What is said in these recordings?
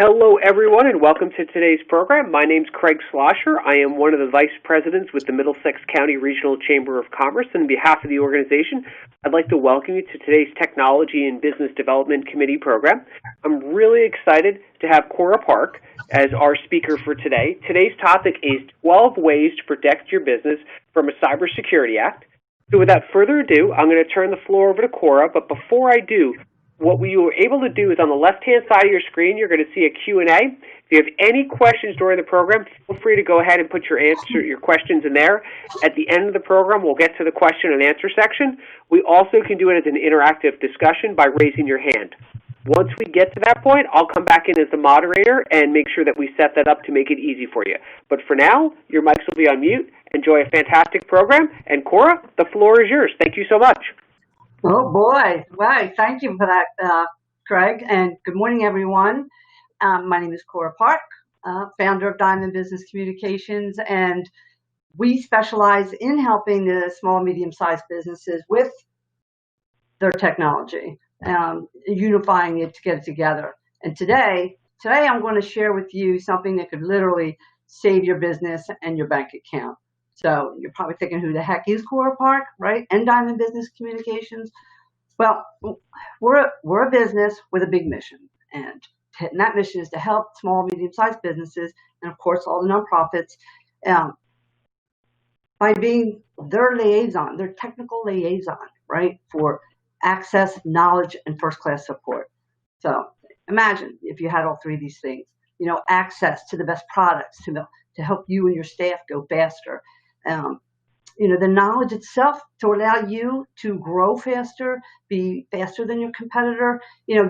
Hello, everyone, and welcome to today's program. My name's Craig Slosher. I am one of the vice presidents with the Middlesex County Regional Chamber of Commerce, and on behalf of the organization, I'd like to welcome you to today's Technology and Business Development Committee program. I'm really excited to have Cora Park as our speaker for today. Today's topic is 12 ways to protect your business from a cybersecurity act. So without further ado, I'm going to turn the floor over to Cora, but before I do, what we were able to do is on the left-hand side of your screen, you're going to see a Q&A. If you have any questions during the program, feel free to go ahead and put your questions in there. At the end of the program, we'll get to the question and answer section. We also can do it as an interactive discussion by raising your hand. Once we get to that point, I'll come back in as the moderator and make sure that we set that up to make it easy for you. But for now, your mics will be on mute. Enjoy a fantastic program. And Cora, the floor is yours. Thank you so much. Oh boy, wow, thank you for that, Craig, and good morning, everyone. My name is Cora Park, founder of Diamond Business Communications, and we specialize in helping the small and medium-sized businesses with their technology, unifying it to get it together. And today I'm going to share with you something that could literally save your business and your bank account. So you're probably thinking, who the heck is Cora Park, right? And Diamond Business Communications. Well, we're a business with a big mission, and that mission is to help small, medium-sized businesses, and of course all the nonprofits, by being their liaison, their technical liaison, right, for access, knowledge, and first-class support. So imagine if you had all three of these things. Access to the best products to help you and your staff go faster. The knowledge itself to allow you to grow faster, be faster than your competitor,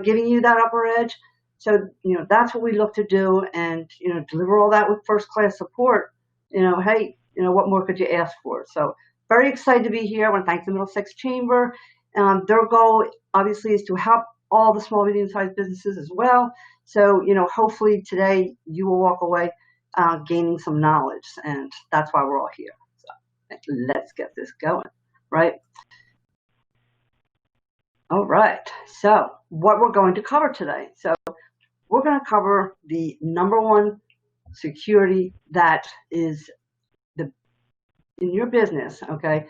giving you that upper edge. So, that's what we look to do, and, deliver all that with first-class support. Hey, what more could you ask for? So very excited to be here. I want to thank the Middlesex Chamber. Their goal, obviously, is to help all the small, medium-sized businesses as well. So, hopefully today you will walk away gaining some knowledge, and that's why we're all here. So let's get this going, right? All right, so what we're going to cover today. So we're going to cover the number one security that is in your business, okay?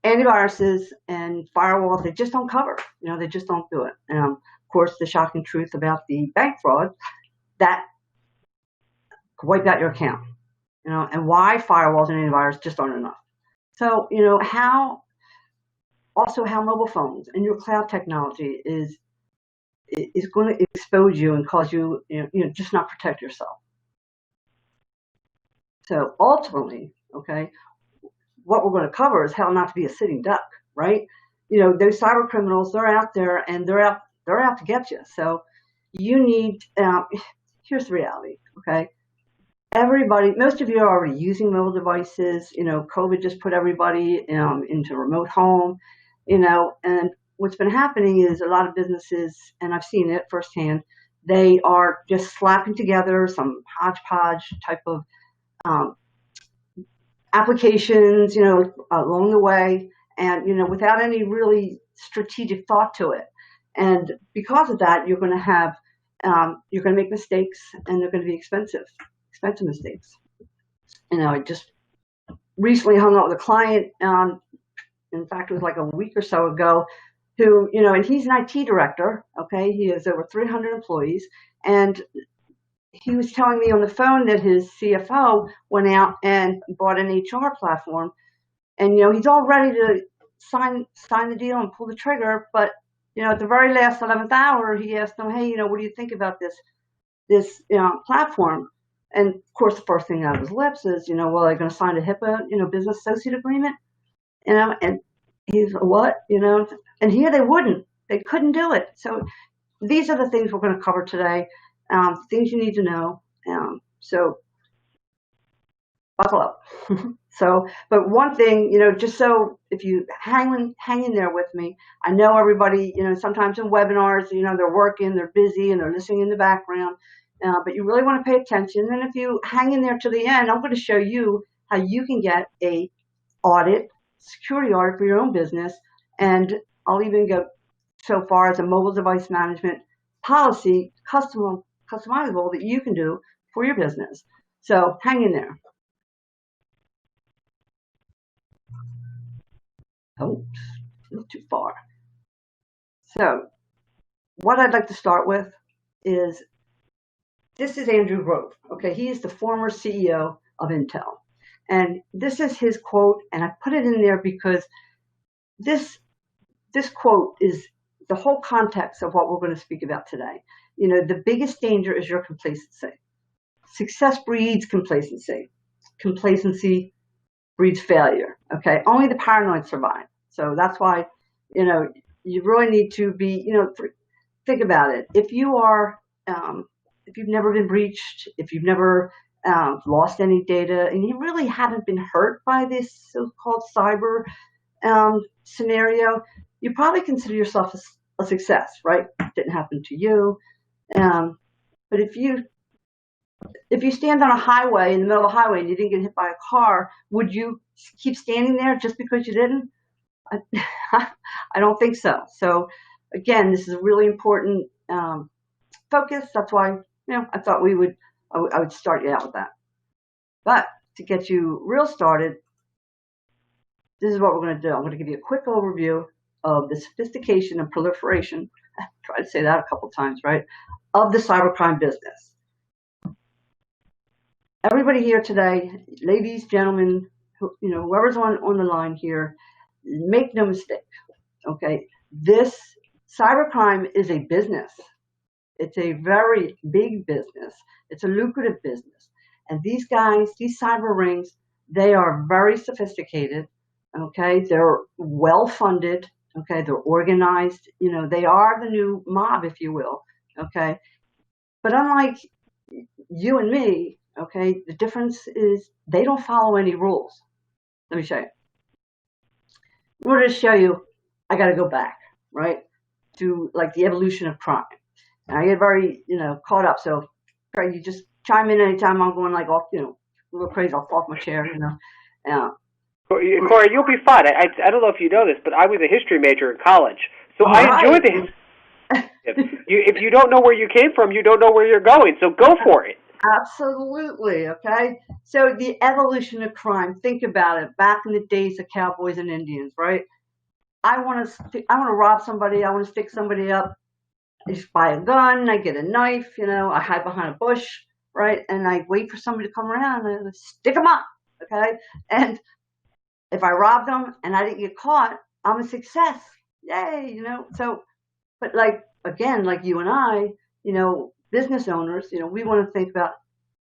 Antiviruses and firewalls, they just don't cover. They just don't do it. Of course, the shocking truth about the bank fraud, that could wipe out your account, and why firewalls and antivirus just aren't enough. So, how mobile phones and your cloud technology is going to expose you and cause you, just not protect yourself. So ultimately, okay, what we're going to cover is how not to be a sitting duck, right? Those cyber criminals, they're out there, and they're out to get you. So you need, here's the reality, okay? Most of you are already using mobile devices. COVID just put everybody into remote home, and what's been happening is a lot of businesses, and I've seen it firsthand, they are just slapping together some hodgepodge type of applications, along the way, and, without any really strategic thought to it. And because of that, you're going to make mistakes, and they're going to be expensive mistakes. I just recently hung out with a client, in fact, it was like a week or so ago, who, and he's an IT director, okay? He has over 300 employees, and he was telling me on the phone that his CFO went out and bought an HR platform, and, he's all ready to sign the deal and pull the trigger, but, at the very last 11th hour, he asked them, hey, what do you think about this platform? And of course, the first thing out of his lips is, well, they're going to sign a HIPAA, business associate agreement, and he's what, and here they couldn't do it. So these are the things we're going to cover today, things you need to know. So buckle up. But one thing, just so if you hang in there with me, I know everybody, sometimes in webinars, they're working, they're busy, and they're listening in the background. But you really want to pay attention. And if you hang in there to the end, I'm going to show you how you can get a security audit for your own business. And I'll even go so far as a mobile device management policy, custom customizable that you can do for your business. So hang in there. Oh, a little too far. So what I'd like to start with is, this is Andrew Grove. Okay, he is the former CEO of Intel. And this is his quote, and I put it in there because this quote is the whole context of what we're going to speak about today. You know, the biggest danger is your complacency. Success breeds complacency. Complacency breeds failure. Okay, only the paranoid survive. So that's why, you know, you really need to be, you know, think about it. If you are, if you've never been breached, if you've never lost any data, and you really haven't been hurt by this so-called cyber scenario, you probably consider yourself a success, right? It didn't happen to you. But if you stand on a highway, in the middle of a highway, and you didn't get hit by a car, would you keep standing there just because you didn't? I don't think so. So again, this is a really important focus. That's why, you know, I thought I would start you out with that. But to get you real started, this is what we're going to do. I'm going to give you a quick overview of the sophistication and proliferation, I tried to say that a couple of times, right, of the cybercrime business. Everybody here today, ladies, gentlemen, you know, whoever's on the line here, make no mistake, okay? This cybercrime is a business. It's a very big business. It's a lucrative business. And these guys, these cyber rings, they are very sophisticated, okay? They're well-funded, okay? They're organized. You know, they are the new mob, if you will, okay? But unlike you and me, okay, the difference is they don't follow any rules. Let me show you. In order to show you, I got to go back, right, to like the evolution of crime. And I get very, you know, caught up. So, Craig, you just chime in anytime I'm going like off, you know, a little crazy. I'll fall off my chair, you know. Corey, you'll be fine. I don't know if you know this, but I was a history major in college, so I enjoyed the history. If you don't know where you came from, you don't know where you're going. So go for it. Absolutely. Okay. So the evolution of crime. Think about it. Back in the days of cowboys and Indians, right? I want to rob somebody. I want to stick somebody up. I just buy a gun. I get a knife. You know, I hide behind a bush, right? And I wait for somebody to come around and stick them up. Okay. And if I robbed them and I didn't get caught, I'm a success. Yay. You know. So, but like again, like you and I, you know, business owners, you know, we want to think about,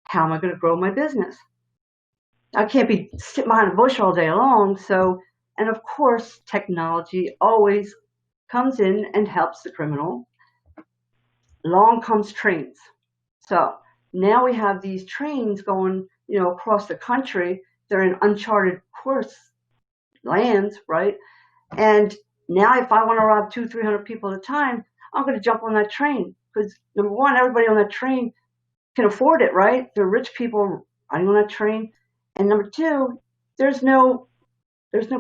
how am I going to grow my business? I can't be sitting behind a bush all day long. So, and of course, technology always comes in and helps the criminal. Along comes trains. So now we have these trains going, you know, across the country. They're in uncharted course lands, right? And now if I want to rob 200-300 people at a time, I'm going to jump on that train. Because number one, everybody on that train can afford it, right? They're rich people riding on that train. And number two, there's no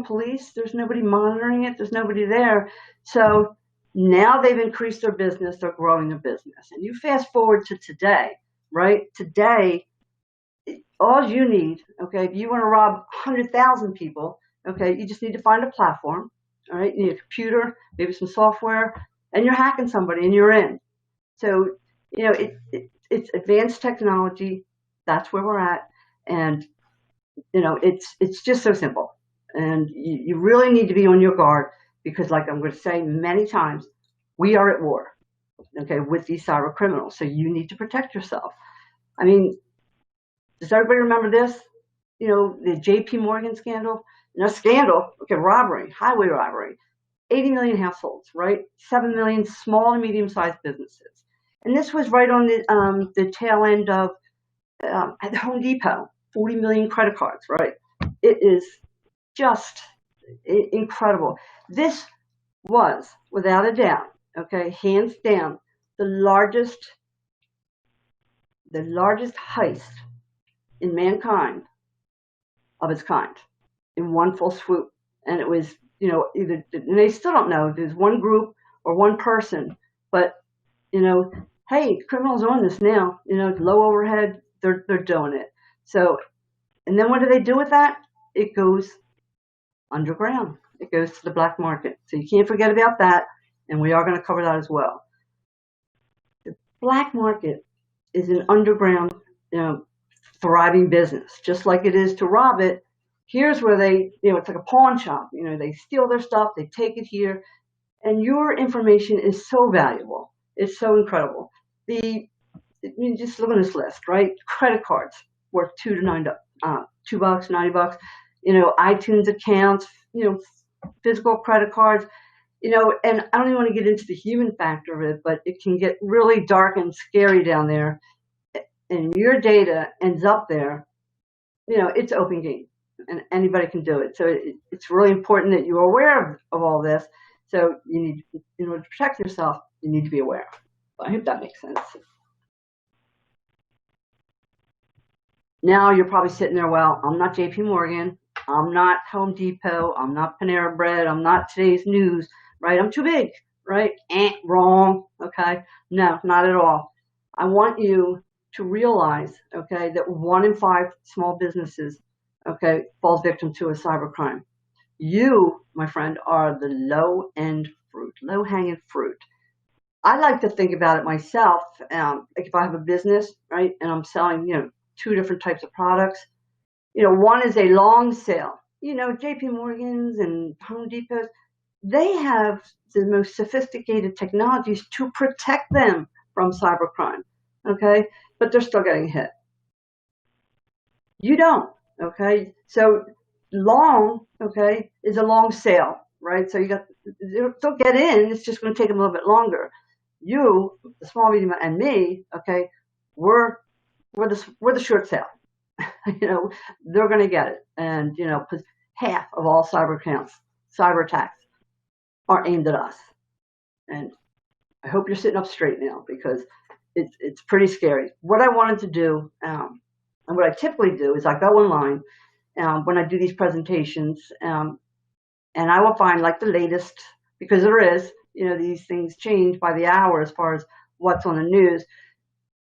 police, there's nobody monitoring it, there's nobody there. So now they've increased their business, they're growing their business. And you fast forward to today, right? Today, all you need, okay, if you want to rob 100,000 people, okay, you just need to find a platform, all right? You need a computer, maybe some software, and you're hacking somebody and you're in. So, you know, it's advanced technology. That's where we're at. And, you know, it's just so simple. And you really need to be on your guard because, like I'm going to say many times, we are at war, okay, with these cyber criminals. So you need to protect yourself. I mean, does everybody remember this? You know, the J.P. Morgan scandal? No, scandal, okay, robbery, highway robbery. 80 million households, right? 7 million small and medium-sized businesses. And this was right on the tail end of at Home Depot, 40 million credit cards, right? It is just incredible. This was, without a doubt, okay, hands down, the largest heist in mankind of its kind in one full swoop. And it was, you know, either, and they still don't know if it was one group or one person, but, you know, hey, criminals are on this now. Low overhead, they're doing it. So, and then what do they do with that? It goes underground. It goes to the black market. So you can't forget about that, and we are going to cover that as well. The black market is an underground, thriving business, just like it is to rob it. Here's where they, it's like a pawn shop. They steal their stuff, they take it here, and your information is so valuable. It's so incredible. Just look at this list, right? Credit cards worth $2 bucks, $90. iTunes accounts, physical credit cards, and I don't even want to get into the human factor of it, but it can get really dark and scary down there. And your data ends up there, it's open game, and anybody can do it. So it's really important that you're aware of all this. So in order to protect yourself, you need to be aware. I hope that makes sense. Now you're probably sitting there, well, I'm not JP Morgan, I'm not Home Depot, I'm not Panera Bread, I'm not Today's News, right? I'm too big, right? Wrong, okay? No, not at all. I want you to realize, okay, that 1 in 5 small businesses, okay, falls victim to a cybercrime. You, my friend, are the low-end fruit, low-hanging fruit. I like to think about it myself. Like if I have a business, right, and I'm selling, 2 different types of products. One is a long sale. JP Morgan's and Home Depot's, they have the most sophisticated technologies to protect them from cybercrime, okay? But they're still getting hit. You don't, okay? So long, okay, is a long sale, right? So they'll get in, it's just going to take them a little bit longer. You, the small, medium, and me, okay, we're the short sale. They're going to get it. And, because half of all cyber attacks are aimed at us. And I hope you're sitting up straight now, because it's pretty scary. What I wanted to do, and what I typically do, is I go online when I do these presentations, and I will find like the latest, because there is, these things change by the hour as far as what's on the news.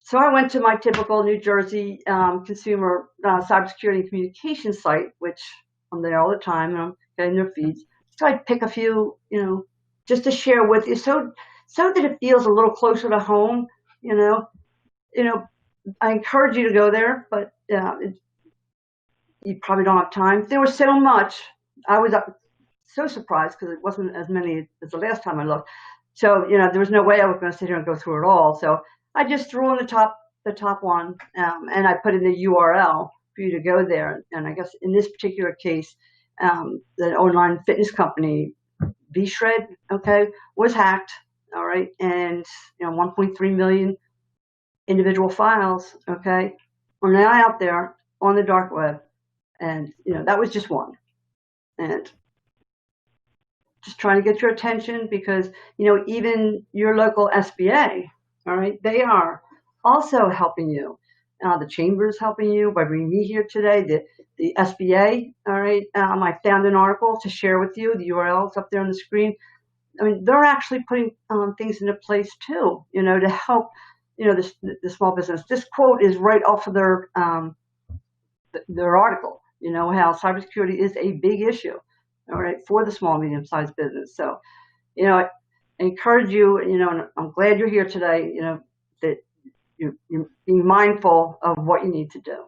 So I went to my typical New Jersey consumer cybersecurity and communications site, which I'm there all the time, and I'm getting their feeds. So I pick a few, just to share with you, so that it feels a little closer to home. I encourage you to go there, but you probably don't have time. There was so much. I was so surprised because it wasn't as many as the last time I looked. So there was no way I was going to sit here and go through it all. So I just threw in the top one, and I put in the URL for you to go there. And I guess in this particular case, the online fitness company, VShred, okay, was hacked, all right, and 1.3 million individual files, okay, are now out there on the dark web, and that was just one, and just trying to get your attention, because even your local SBA, all right, they are also helping you. The chamber is helping you by bringing me here today. The SBA, all right, I found an article to share with you. The URL's up there on the screen. I mean, they're actually putting things into place too, to help, the small business. This quote is right off of their article. How cybersecurity is a big issue, all right, for the small, medium-sized business. So, I encourage you, and I'm glad you're here today, that you're being mindful of what you need to do.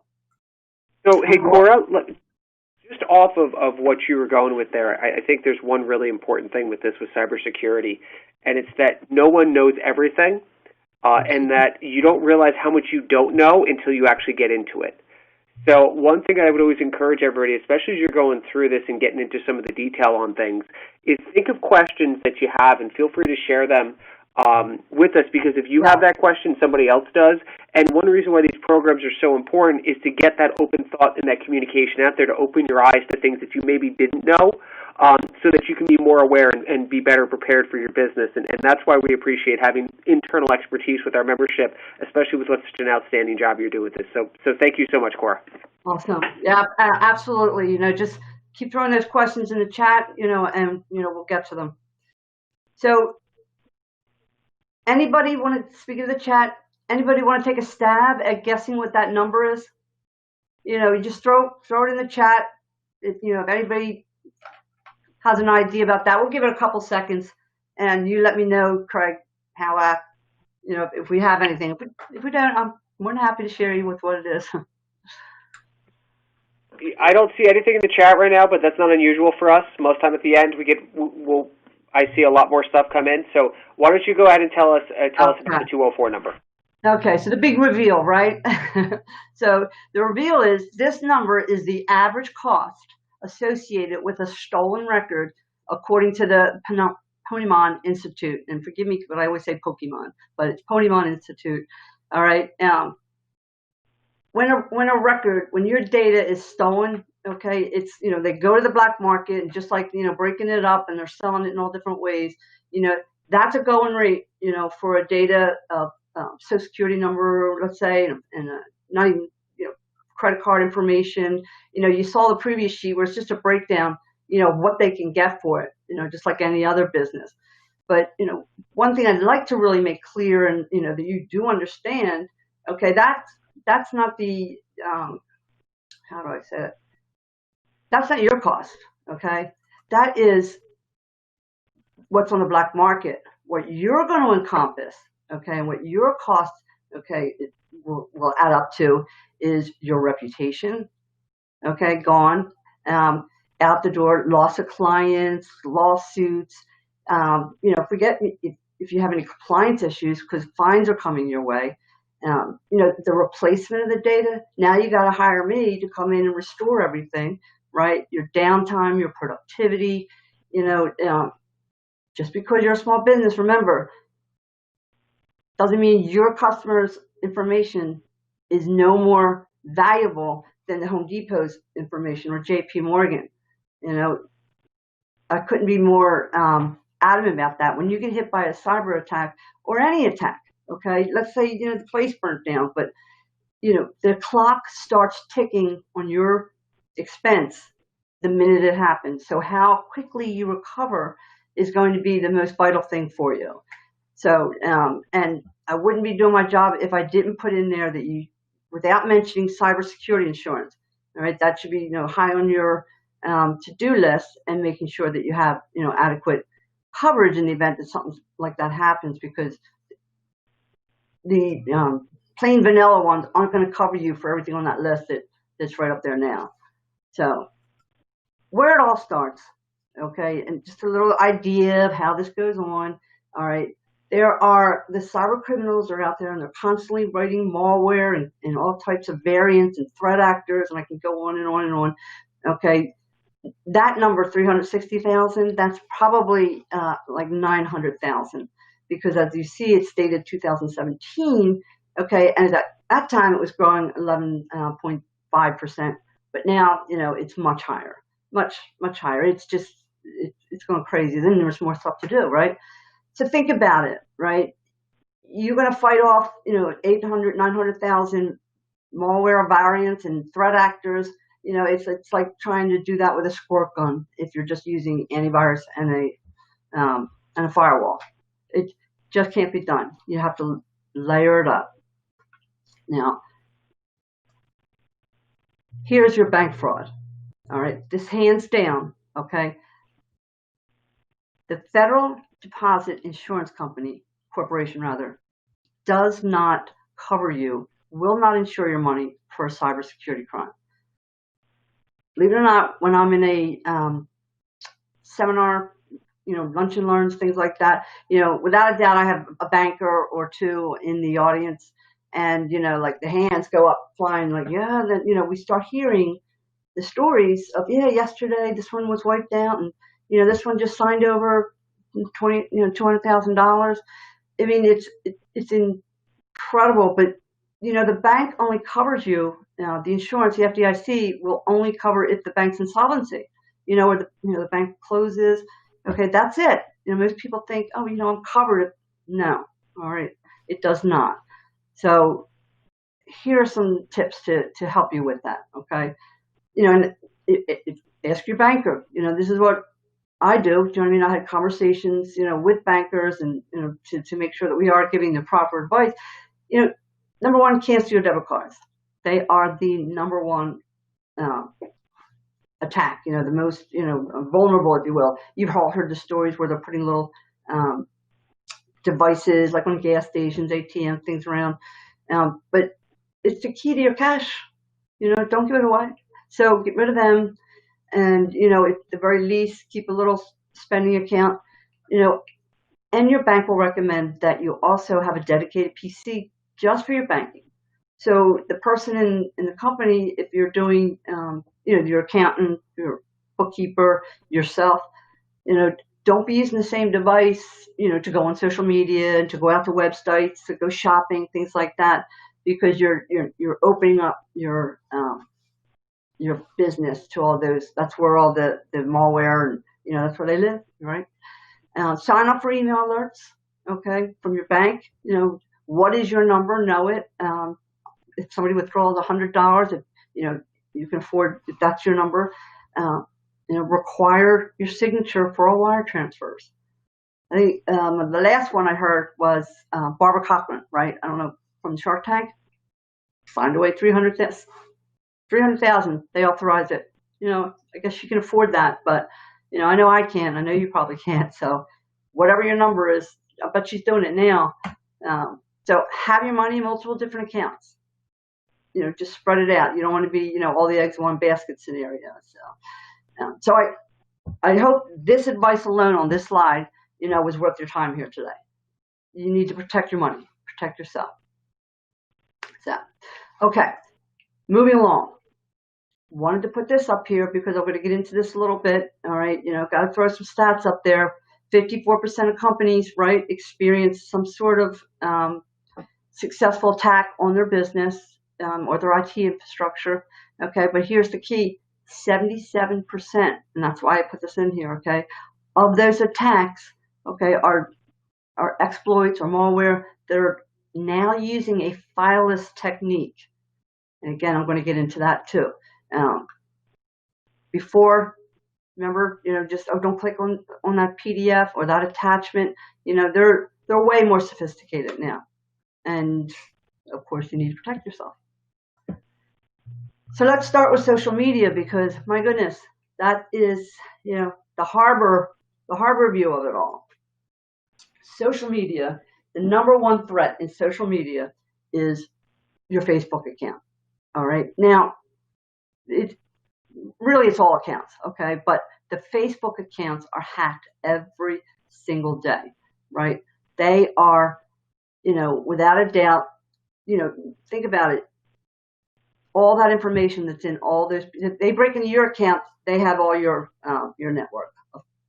So, hey, Cora, just off of what you were going with there, I think there's one really important thing with this with cybersecurity, and it's that no one knows everything, and that you don't realize how much you don't know until you actually get into it. So one thing I would always encourage everybody, especially as you're going through this and getting into some of the detail on things, is think of questions that you have and feel free to share them with us, because if you have that question, somebody else does. And one reason why these programs are so important is to get that open thought and that communication out there, to open your eyes to things that you maybe didn't know, so that you can be more aware and be better prepared for your business. And that's why we appreciate having internal expertise with our membership, especially with such an outstanding job you're doing with this. So thank you so much, Cora. Awesome. Yeah, absolutely. Just keep throwing those questions in the chat, and, we'll get to them. So Anybody want to speak in the chat? Anybody want to take a stab at guessing what that number is? You just throw it in the chat. If anybody has an idea about that, we'll give it a couple seconds, and you let me know, Craig, how if we have anything. If we don't, I'm more than happy to share you with what it is. I don't see anything in the chat right now, but that's not unusual for us. Most time at the end, I see a lot more stuff come in. So why don't you go ahead and tell us about the 204 number? Okay, so the big reveal, right? So the reveal is this number is the average cost associated with a stolen record, according to the Ponemon Institute. And forgive me, but I always say Pokemon, but it's Ponemon Institute. All right. When your data is stolen, okay, it's, they go to the black market and just like, breaking it up and they're selling it in all different ways, that's a going rate, for a data of Social Security number, let's say, and not even, credit card information. You saw the previous sheet where it's just a breakdown, what they can get for it, just like any other business. But, one thing I'd like to really make clear and, that you do understand, okay, that's not the, how do I say it? That's not your cost, okay? That is what's on the black market. What you're going to encompass, okay, and what your cost, okay, will add up to is your reputation, okay, gone, out the door, loss of clients, lawsuits, if you have any compliance issues because fines are coming your way, the replacement of the data. Now you got to hire me to come in and restore everything, right? Your downtime, your productivity, just because you're a small business, remember, doesn't mean your customers' information is no more valuable than the Home Depot's information or JP Morgan. I couldn't be more adamant about that. When you get hit by a cyber attack or any attack, okay, let's say, the place burnt down, but, the clock starts ticking on your expense the minute it happens. So how quickly you recover is going to be the most vital thing for you. So, and I wouldn't be doing my job if I didn't put in there that without mentioning cybersecurity insurance, all right, that should be, high on your to-do list, and making sure that you have, adequate coverage in the event that something like that happens, because the plain vanilla ones aren't going to cover you for everything on that list that's right up there now. So where it all starts, okay, and just a little idea of how this goes on. All right, the cyber criminals are out there, and they're constantly writing malware and all types of variants and threat actors, and I can go on and on and on. Okay, that number 360,000, that's probably like 900,000, because as you see, it's dated 2017. Okay, and at that time it was growing 11.5%, but now it's much higher, much higher. It's just it's going crazy. Then there's more stuff to do, right? So think about it, right? You're going to fight off 800, 900,000 malware variants and threat actors. It's like trying to do that with a squirt gun if you're just using antivirus and a firewall. It just can't be done. You have to layer it up. Now, here's your bank fraud. All right, this hands down, okay? The Federal Deposit Insurance Corporation, does not cover you, will not insure your money for a cybersecurity crime. Believe it or not, when I'm in a seminar, lunch and learns, things like that, without a doubt, I have a banker or two in the audience, and, like the hands go up flying, like, yeah, then, we start hearing the stories of, yeah, yesterday this one was wiped out, and, this one just signed over $200,000. I mean, it's incredible, but, the bank only covers you. Now, the insurance, the FDIC, will only cover if the bank's insolvency, or the bank closes. Okay, that's it. Most people think, oh, I'm covered. No, all right, it does not. So here are some tips to help you with that. Okay, and ask your banker. This is what I do. Do you know what I mean? I had conversations, with bankers and, to make sure that we are giving the proper advice. Number one, cancel your debit cards. They are the number one uh, attack, the most, vulnerable, if you will. You've all heard the stories where they're putting little um, devices like on gas stations, ATM, things around. But it's the key to your cash. Don't give it away. So get rid of them. And, at the very least, keep a little spending account, and your bank will recommend that you also have a dedicated PC just for your banking. So the person in the company, if you're doing, your accountant, your bookkeeper, yourself, don't be using the same device, to go on social media and to go out to websites, to go shopping, things like that, because you're opening up your business to all those. That's where all the malware and that's where they live, right? Sign up for email alerts, okay, from your bank. What is your number? Know it. If somebody withdraws $100, if you can afford, if that's your number. Require your signature for all wire transfers. I think the last one I heard was Barbara Cochran, right? I don't know, from Shark Tank. Find away 300,000. They authorize it. I guess you can afford that, but I know I can. I know you probably can't. So whatever your number is, I bet she's doing it now. So have your money in multiple different accounts. Just spread it out. You don't want to be, all the eggs in one basket scenario. So I hope this advice alone on this slide, was worth your time here today. You need to protect your money, protect yourself. So, okay, moving along. Wanted to put this up here because I'm going to get into this a little bit. All right, got to throw some stats up there. 54% of companies, right, experience some sort of successful attack on their business or their IT infrastructure. Okay, but here's the key: 77%, and that's why I put this in here. Okay, of those attacks, okay, are exploits or malware that are now using a fileless technique. And again, I'm going to get into that too. Before, remember, just don't click on that PDF or that attachment. They're way more sophisticated now, and of course, you need to protect yourself. So let's start with social media because my goodness, that is the harbor view of it all. Social media, the number one threat in social media is your Facebook account. All right, now it's all accounts, okay? But the Facebook accounts are hacked every single day, right? They are, without a doubt, think about it. All that information that's in all those, they break into your account, they have all your network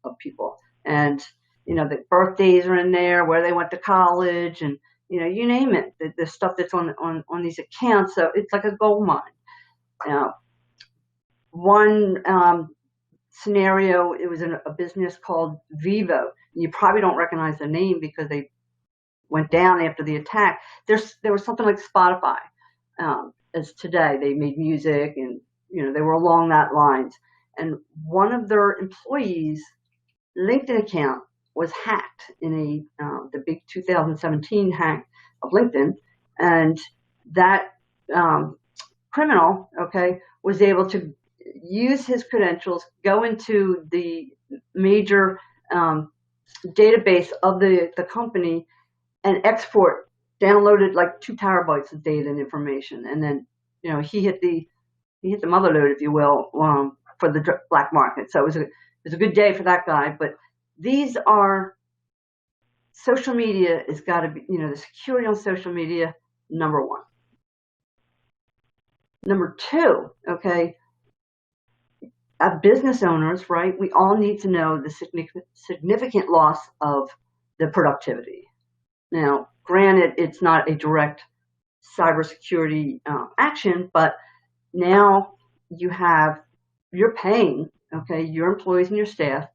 of people. And, the birthdays are in there, where they went to college, and, you name it, the stuff that's on these accounts. So it's like a gold mine. Now, one scenario, it was a business called Vivo. You probably don't recognize the name because they went down after the attack. There was something like Spotify as today. They made music and, they were along that lines. And one of their employees' LinkedIn account was hacked in the big 2017 hack of LinkedIn. And that criminal, okay, was able to use his credentials, go into the major database of the company and downloaded like 2 terabytes of data and information. And then, he hit the mother lode, if you will, for the black market. So it was a good day for that guy. But these are social media has got to be, the security on social media, number one. Number two, okay, business owners, right, we all need to know the significant loss of the productivity. Now, granted, it's not a direct cybersecurity action, but now you're paying, okay, your employees and your staff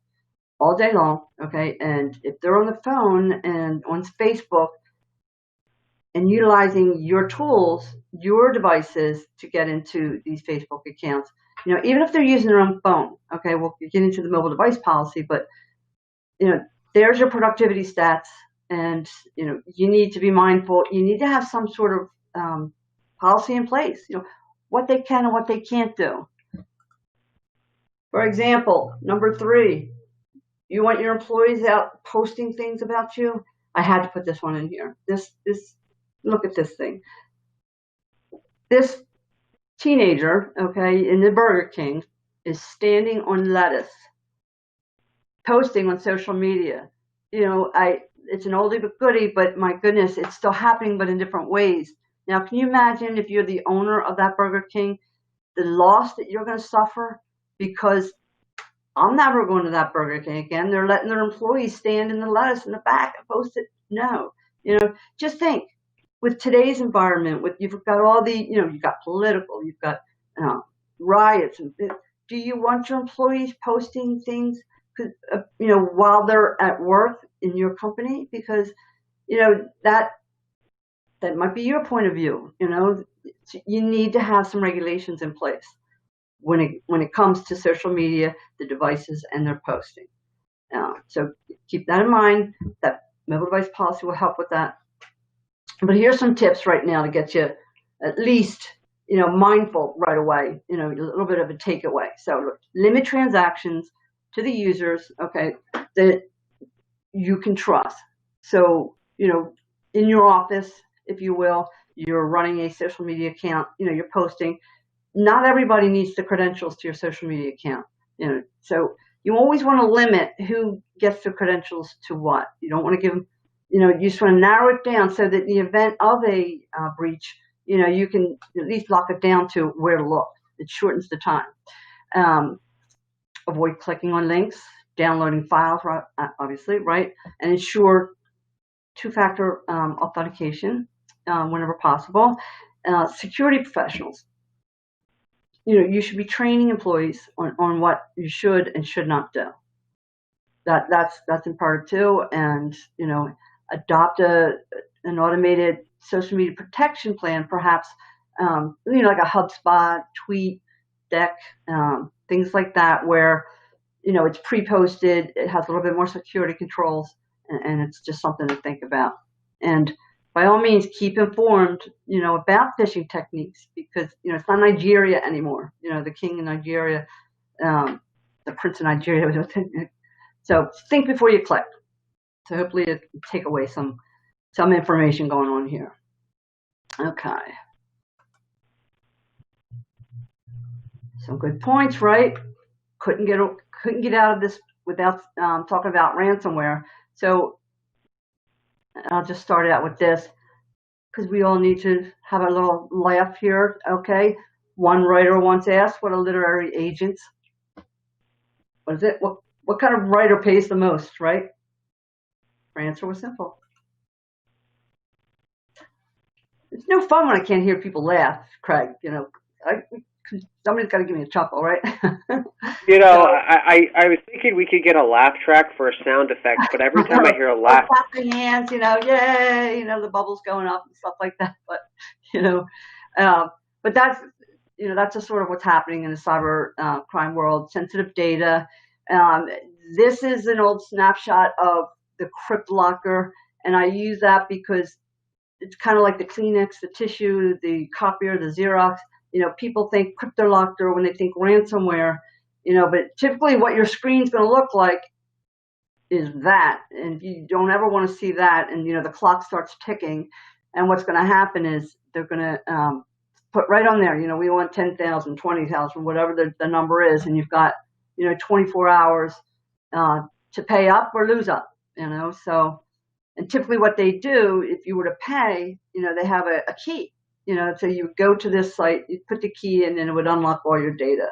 all day long, okay, and if they're on the phone and on Facebook and utilizing your tools, your devices to get into these Facebook accounts, even if they're using their own phone, okay, we'll get into the mobile device policy, but, there's your productivity stats, and, you need to be mindful. You need to have some sort of policy in place, what they can and what they can't do. For example, number 3, you want your employees out posting things about you? I had to put this one in here. Look at this thing. This teenager, okay, in the Burger King is standing on lettuce, posting on social media. It's an oldie but goodie, but my goodness, it's still happening, but in different ways. Now, can you imagine if you're the owner of that Burger King, the loss that you're going to suffer? Because I'm never going to that Burger King again. They're letting their employees stand in the lettuce in the back and post it. No, just think, with today's environment, you've got all the, you've got political, you've got riots, and do you want your employees posting things, while they're at work in your company? Because, that might be your point of view. You need to have some regulations in place when it comes to social media, the devices, and their posting. So keep that in mind. That mobile device policy will help with that. But here's some tips right now to get you at least, mindful right away, a little bit of a takeaway. So limit transactions to the users, okay, that you can trust. So, in your office, if you will, you're running a social media account, you're posting. Not everybody needs the credentials to your social media account, so you always want to limit who gets the credentials to what. You don't want to give them, you just want to narrow it down so that in the event of a breach, you can at least lock it down to where to look. It shortens the time. Avoid clicking on links, downloading files, obviously, right? And ensure two-factor authentication whenever possible. Security professionals. You should be training employees on what you should and should not do. That's important too. And adopt an automated social media protection plan, perhaps like a HubSpot, Tweet, Deck, things like that, where it's pre-posted, it has a little bit more security controls, and it's just something to think about. And by all means, keep informed, about phishing techniques, because, it's not Nigeria anymore. The king in Nigeria, the prince of Nigeria. So think before you click. So hopefully it take away some information going on here. Okay. Some good points, right? Couldn't get out of this without talking about ransomware. So I'll just start out with this, because we all need to have a little laugh here, okay? One writer once asked, what are literary agents? What is it? What kind of writer pays the most, right? Her answer was simple. It's no fun when I can't hear people laugh, Craig. Somebody's got to give me a chuckle, right? I was thinking we could get a laugh track for a sound effect, but every time I hear a laugh, clapping hands, yay, the bubbles going up and stuff like that. But but that's just sort of what's happening in the cyber crime world. Sensitive data. This is an old snapshot of the CryptLocker, and I use that because it's kind of like the Kleenex, the tissue, the copier, the Xerox. People think CryptLocker when they think ransomware, but typically what your screen's going to look like is that, and you don't ever want to see that. And the clock starts ticking, and what's going to happen is they're going to put right on there, we want 10,000, 20,000, whatever the number is, and you've got 24 hours to pay up or lose up. So, and typically what they do, if you were to pay, they have a key. So you go to this site, you put the key in, and it would unlock all your data.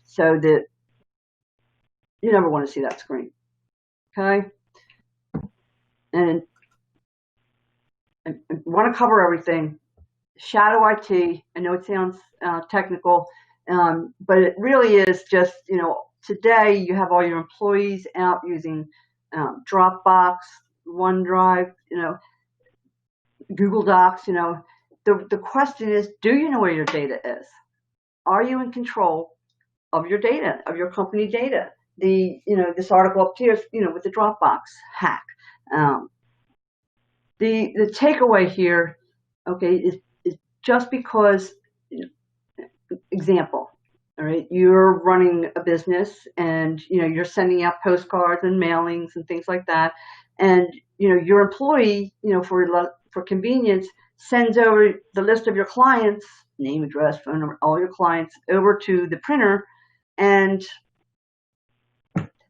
So that you never want to see that screen. Okay. And I want to cover everything. Shadow IT. I know it sounds technical, but it really is just, today you have all your employees out using Dropbox, OneDrive, Google Docs. The question is, do you know where your data is? are you in control of your data, of your company data? This article up here, with the Dropbox hack. The takeaway here, okay, is just because, example, all right, you're running a business and you're sending out postcards and mailings and things like that, and your employee, for convenience, sends over the list of your clients, name, address, phone number, all your clients, over to the printer, and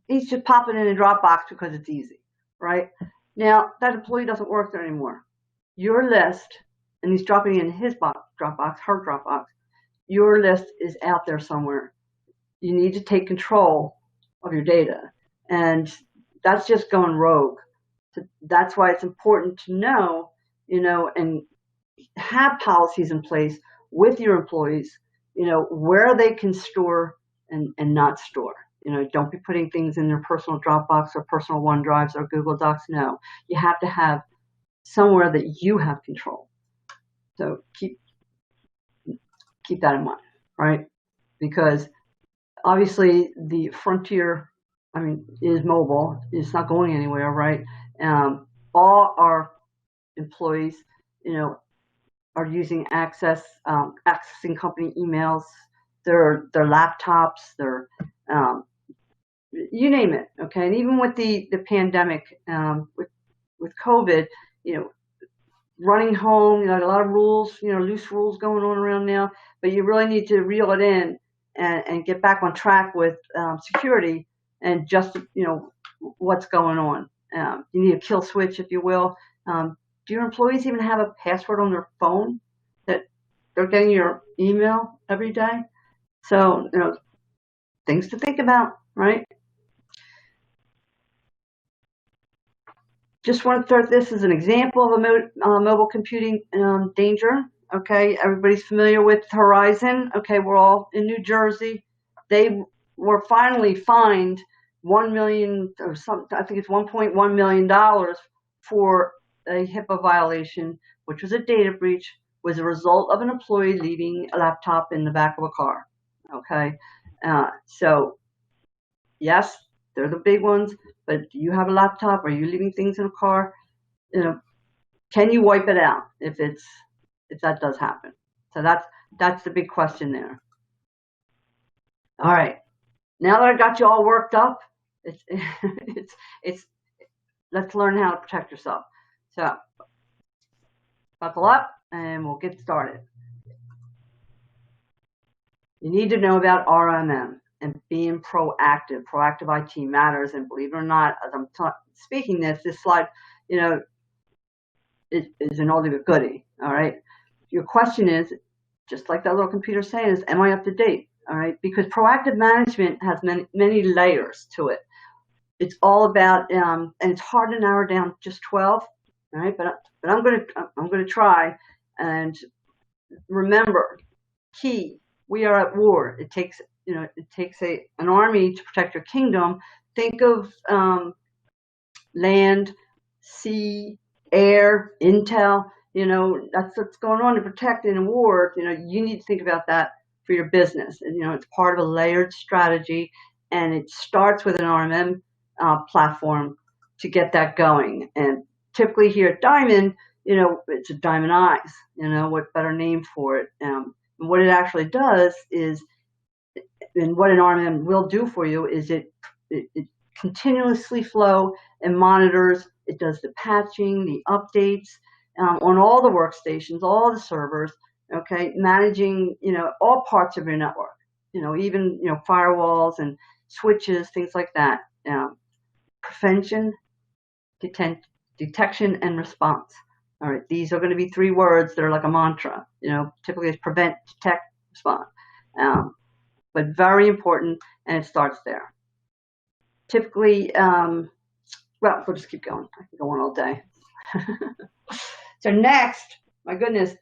he's just popping in a Dropbox because it's easy, right? Now, that employee doesn't work there anymore. Your list, and he's dropping in his Dropbox, her Dropbox, your list is out there somewhere. You need to take control of your data. And that's just going rogue. So that's why it's important to know, and have policies in place with your employees, where they can store and not store. Don't be putting things in their personal Dropbox or personal OneDrives or Google Docs. No, you have to have somewhere that you have control. So keep that in mind, right? Because obviously the frontier, is mobile. It's not going anywhere, right? All our employees, are using accessing company emails, their laptops, their you name it, okay? And even with the pandemic, with COVID, running home, a lot of rules, loose rules going on around now, but you really need to reel it in and get back on track with security and just, what's going on. You need a kill switch, if you will. Do your employees even have a password on their phone that they're getting your email every day? So, things to think about, right? Just want to throw this as an example of a mobile computing danger. Okay, everybody's familiar with Verizon. Okay, we're all in New Jersey. They were finally fined $1 million or something. I think it's $1.1 million for a HIPAA violation, which was a data breach, was a result of an employee leaving a laptop in the back of a car. Okay, so yes, they're the big ones. But do you have a laptop? Are you leaving things in a car? Can you wipe it out if that does happen? So that's the big question there. All right. Now that I got you all worked up, it's let's learn how to protect yourself. So buckle up and we'll get started. You need to know about RMM and being proactive. Proactive IT matters, and believe it or not, as I'm speaking this slide, is an oldie but goodie. All right. Your question is, just like that little computer saying, is am I up to date? All right, because proactive management has many layers to it. It's all about, and it's hard to narrow down just 12. All right, but I'm gonna try. And remember, key. We are at war. It takes an army to protect your kingdom. Think of land, sea, air, intel. That's what's going on to protect in a war. You need to think about that for your business. And it's part of a layered strategy, and it starts with an RMM platform to get that going. And typically here at Diamond, it's a Diamond Eyes. What better name for it? And what it actually does is, and what an RMM will do for you is it continuously flow and monitors. It does the patching, the updates on all the workstations, all the servers. Okay, managing all parts of your network. Even firewalls and switches, things like that. Prevention, detection, and response. All right, these are going to be 3 words that are like a mantra. Typically it's prevent, detect, respond. But very important, and it starts there. Typically, well, we'll just keep going. I can go on all day. So next, my goodness,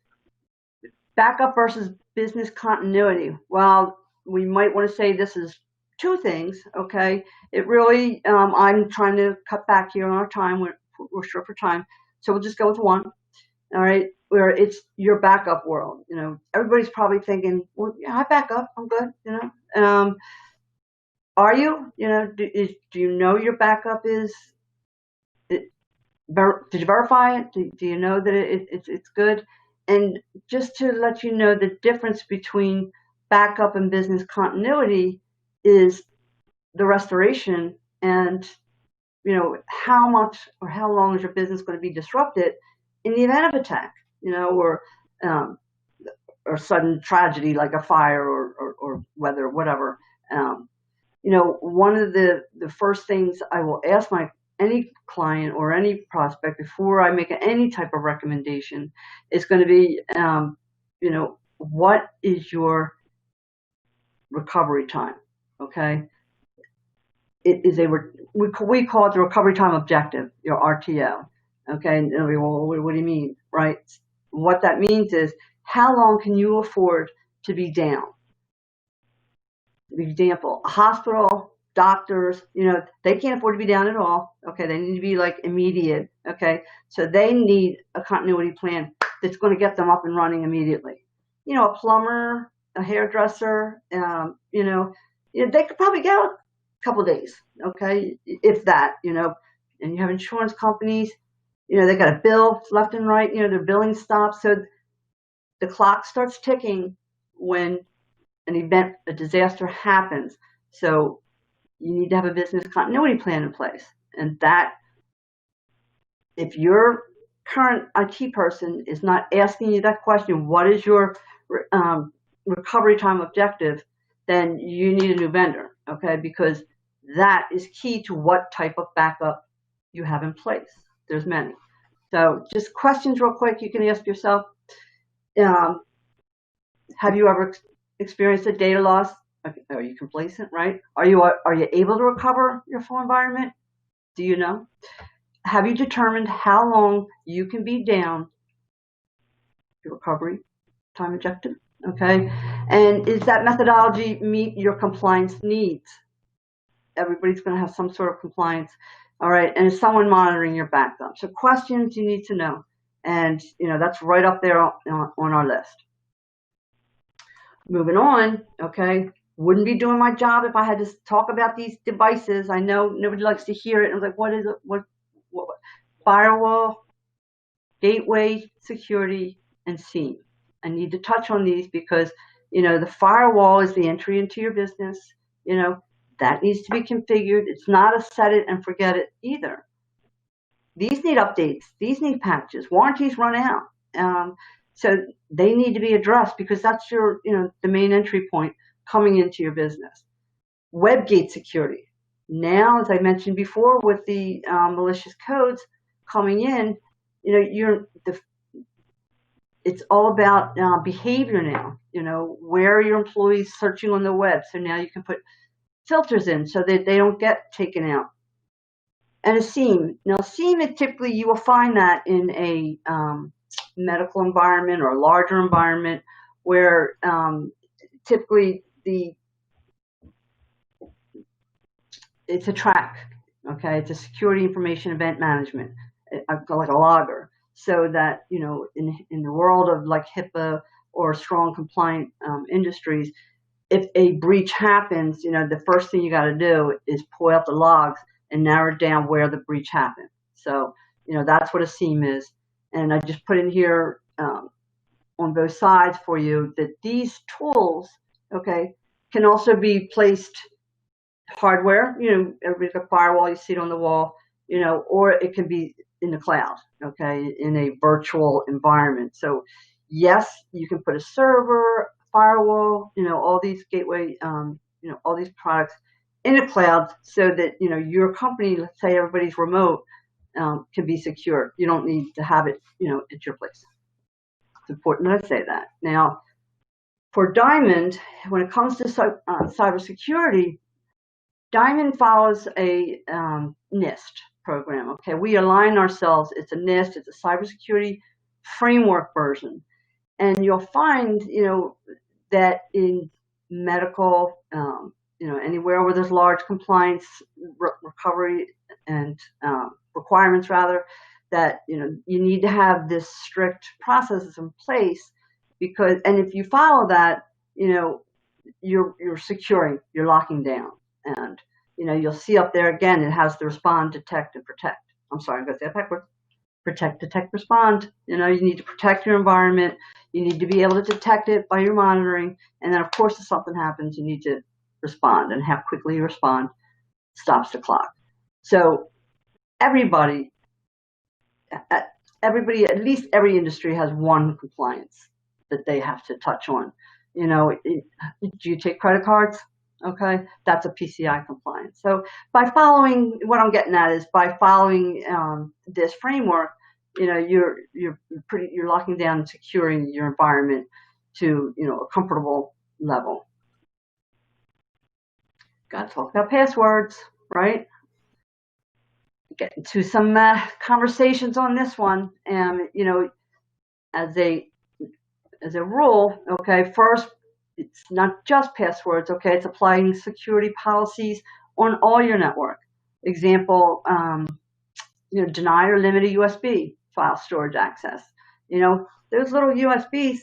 backup versus business continuity. Well, we might want to say this is 2 things, okay? It really, I'm trying to cut back here on our time. We're short for time. So we'll just go with 1. all right, where it's your backup world. Everybody's probably thinking, well, yeah, I back up, I'm good. Are you? Do you know your backup is? Did you verify it? Do you know that it's good? And just to let you know, the difference between backup and business continuity is the restoration, and how much or how long is your business going to be disrupted in the event of attack, um, or sudden tragedy like a fire or weather, whatever. One of the first things I will ask any client or any prospect before I make any type of recommendation is going to be, what is your recovery time? Okay. It is we call it the recovery time objective, your RTO. Okay. And well, what do you mean? Right. What that means is how long can you afford to be down? For example, a hospital, doctors, they can't afford to be down at all. Okay, they need to be like immediate. Okay, so they need a continuity plan that's going to get them up and running immediately. A plumber, a hairdresser, they could probably get a couple of days. Okay, if that, and you have insurance companies, they got to bill left and right. Their billing stops, so the clock starts ticking when an event, a disaster happens. So you need to have a business continuity plan in place. And that, if your current IT person is not asking you that question, what is your recovery time objective, then you need a new vendor, okay? Because that is key to what type of backup you have in place. There's many. So just questions real quick you can ask yourself. Have you ever experienced a data loss? Are you complacent, right? Are you able to recover your full environment? Do you know? Have you determined how long you can be down your recovery time objective? Okay. And is that methodology meet your compliance needs? Everybody's going to have some sort of compliance. All right. And is someone monitoring your backup? So questions you need to know. And, that's right up there on our list. Moving on, okay, wouldn't be doing my job if I had to talk about these devices. I know nobody likes to hear it. I was like, what is it? What? Firewall, gateway, security, and SIEM. I need to touch on these because, the firewall is the entry into your business. That needs to be configured. It's not a set it and forget it either. These need updates. These need patches. Warranties run out. So they need to be addressed because that's your, the main entry point coming into your business. WebGate security. Now, as I mentioned before, with the malicious codes coming in, it's all about behavior now. Where are your employees searching on the web? So now you can put filters in so that they don't get taken out. And a SIEM. Now, SIEM, typically you will find that in a medical environment or a larger environment where typically it's a track, okay? It's a security information event management, like a logger, so that, in the world of like HIPAA or strong compliant industries, if a breach happens, the first thing you got to do is pull out the logs and narrow down where the breach happened. So, that's what a SIEM is. And I just put in here on both sides for you that these tools, okay, can also be placed hardware. Everybody's got a firewall, you see it on the wall, or it can be in the cloud, okay, in a virtual environment. So yes, you can put a server, firewall, all these gateway, all these products in the cloud so that, your company, let's say everybody's remote, can be secure. You don't need to have it, at your place. It's important that I say that. Now, for Diamond, when it comes to cybersecurity, Diamond follows a NIST program. Okay, we align ourselves. It's a NIST. It's a cybersecurity framework version, and you'll find, that in medical, anywhere where there's large compliance recovery and requirements, rather, that, you need to have this strict processes in place and if you follow that, you're securing, you're locking down. And, you'll see up there again, it has the respond, detect, and protect. I'm sorry, I'm going to say that backwards. Protect, detect, respond. You need to protect your environment. You need to be able to detect it by your monitoring. And then, of course, if something happens, you need to respond. And how quickly you respond stops the clock. So everybody, at least every industry has one compliance that they have to touch on. Do you take credit cards? Okay, that's a PCI compliance. So by following, what I'm getting at is by following this framework, you're locking down and securing your environment to a comfortable level. Got to talk about passwords, right? Get into some conversations on this one, and as a rule, okay, first, it's not just passwords, okay, it's applying security policies on all your network. Example, deny or limit a USB file storage access. Those little USBs,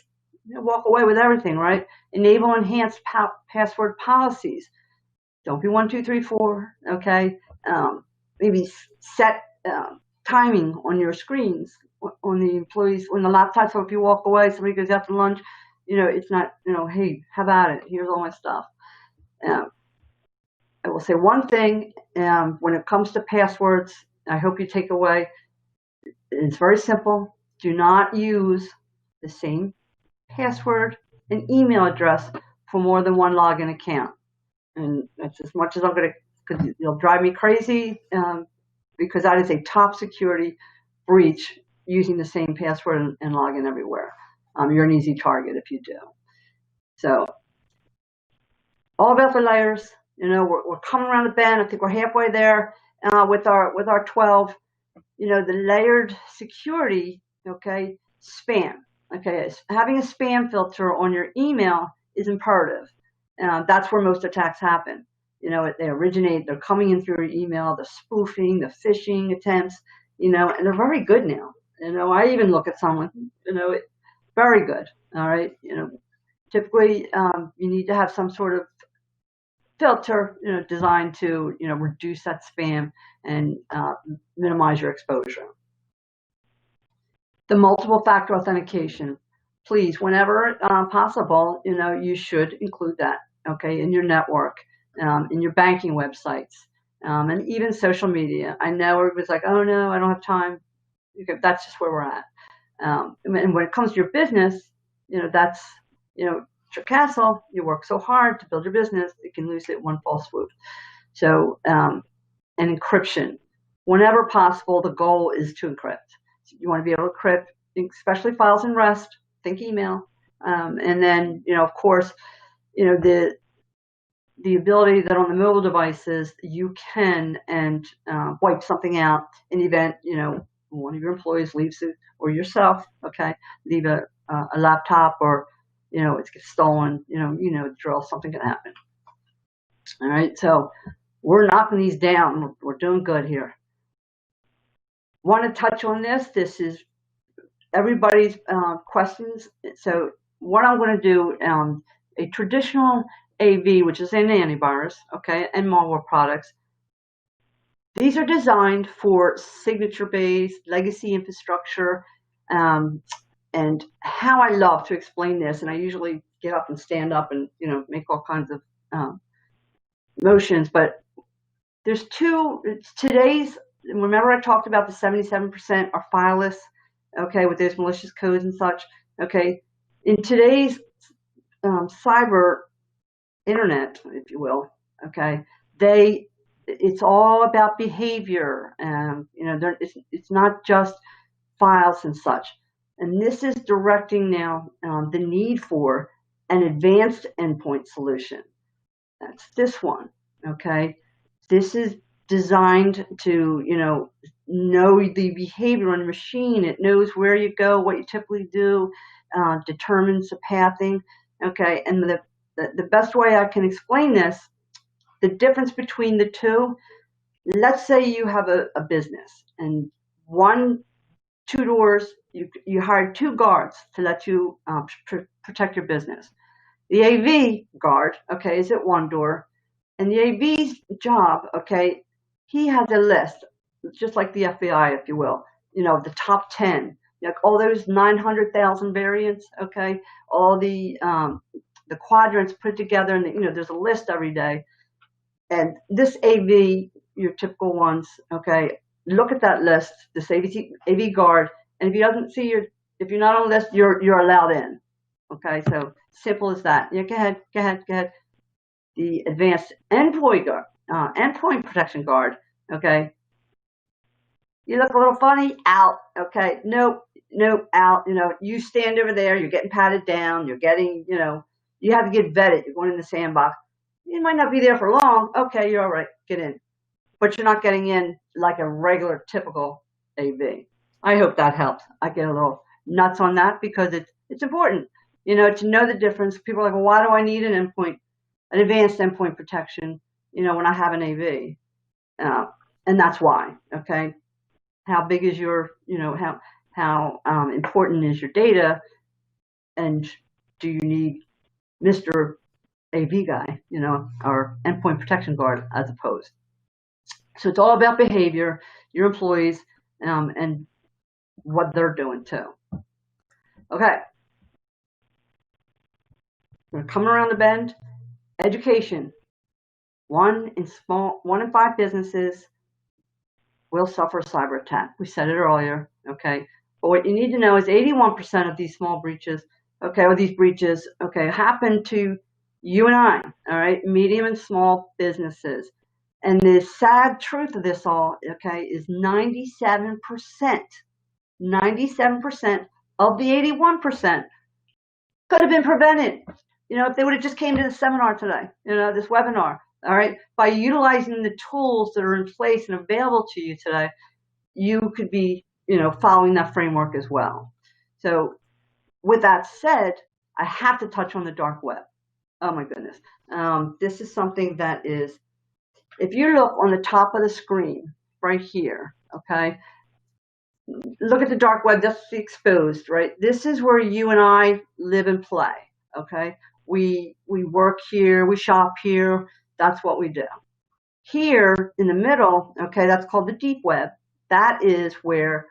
walk away with everything, right? Enable enhanced password policies. Don't be 1, 2, 3, 4, okay? Maybe set timing on your screens, on the employees, on the laptop, so if you walk away, somebody goes out to lunch, it's not, hey, have at it, here's all my stuff. I will say one thing, when it comes to passwords, I hope you take away, it's very simple. Do not use the same password and email address for more than one login account. And that's as much as I'm going to, because you'll drive me crazy, because that is a top security breach, using the same password and login everywhere. You're an easy target if you do. So, all about the layers. We're coming around the bend. I think we're halfway there with our 12. The layered security. Okay, spam. Okay, having a spam filter on your email is imperative. That's where most attacks happen. They originate. They're coming in through your email. The spoofing, the phishing attempts. And they're very good now. I even look at someone. Very good. All right. Typically, you need to have some sort of filter, designed to, reduce that spam and minimize your exposure. The multiple factor authentication, please, whenever possible, you should include that, okay, in your network, in your banking websites, and even social media. I know everybody's like, oh no, I don't have time. That's just where we're at. And when it comes to your business, that's, it's your castle. You work so hard to build your business, you can lose it one false swoop. So, and encryption. Whenever possible, the goal is to encrypt. So you want to be able to encrypt, especially files in REST, think email. And then, of course, the ability that on the mobile devices, you can wipe something out in the event, one of your employees leaves it, or yourself, okay, leave a laptop, or, it gets stolen, the drill, something can happen. All right, so we're knocking these down. We're doing good here. Want to touch on this. This is everybody's questions. So what I'm going to do, a traditional AV, which is an antivirus, okay, and malware products, these are designed for signature-based legacy infrastructure, and how I love to explain this, and I usually get up and stand up and make all kinds of motions, but there's today's. Remember, I talked about the 77% are fileless, okay, with those malicious codes and such, okay. In today's cyber internet, if you will, okay, it's all about behavior, and it's not just files and such. And this is directing now the need for an advanced endpoint solution. That's this one, okay. This is designed to know the behavior on the machine. It knows where you go, what you typically do, determines the pathing, okay. And the best way I can explain this, the difference between the two, let's say you have a business, and one 2 doors. You hired 2 guards to let you protect your business. The AV guard, okay, is at 1 door, and the AV's job, okay, he has a list, just like the FBI, if you will, the top 10, like all those 900,000 variants, okay, all the quadrants put together, and there's a list every day. And this AV, your typical ones, okay, look at that list, this AV guard, and if he doesn't see if you're not on the list, you're allowed in. Okay, so simple as that. Yeah, go ahead. The advanced endpoint protection guard. Okay, you look a little funny, out. Okay, nope, out. You stand over there. You're getting patted down. You're getting, you have to get vetted. You're going in the sandbox. You might not be there for long. Okay, you're all right. Get in, but you're not getting in like a regular, typical AV. I hope that helps. I get a little nuts on that because it's important, to know the difference. People are like, well, why do I need an advanced endpoint protection, when I have an AV? And that's why. Okay, how big is your, how important is your data, and do you need Mr. AV guy, or endpoint protection guard as opposed. So it's all about behavior, your employees, and what they're doing too. Okay. We're coming around the bend. Education. 1 in 5 businesses will suffer a cyber attack. We said it earlier. Okay. But what you need to know is 81% of these small breaches, okay, or these breaches, okay, happen to you and I, all right, medium and small businesses. And the sad truth of this all, okay, is 97% of the 81% could have been prevented. If they would have just came to the seminar today, this webinar, all right, by utilizing the tools that are in place and available to you today, you could be, following that framework as well. So with that said, I have to touch on the dark web. Oh my goodness. This is something that is, if you look on the top of the screen right here, okay, look at the dark web, that's the exposed, right? This is where you and I live and play, okay? We work here, we shop here, that's what we do. Here in the middle, okay, that's called the deep web. That is where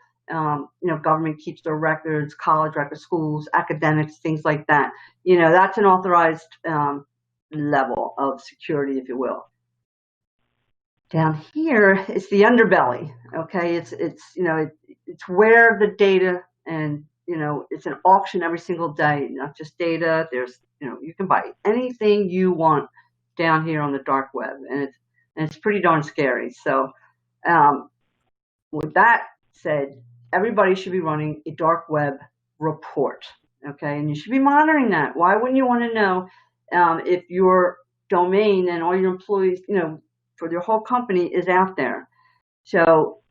government keeps their records, college records, schools, academics, things like that. That's an authorized level of security, if you will. Down here, it's the underbelly. Okay, it's where the data, and it's an auction every single day. Not just data. There's you can buy anything you want down here on the dark web, and it's pretty darn scary. So, with that said, everybody should be running a dark web report. Okay, and you should be monitoring that. Why wouldn't you want to know if your domain and all your employees, for your whole company is out there? So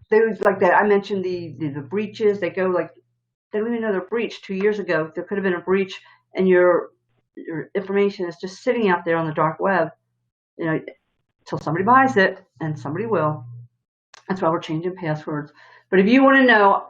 things like that. I mentioned the breaches. They go like, they don't even know they're breached. 2 years ago, there could have been a breach, and your information is just sitting out there on the dark web, until somebody buys it, and somebody will. That's why we're changing passwords. But if you want to know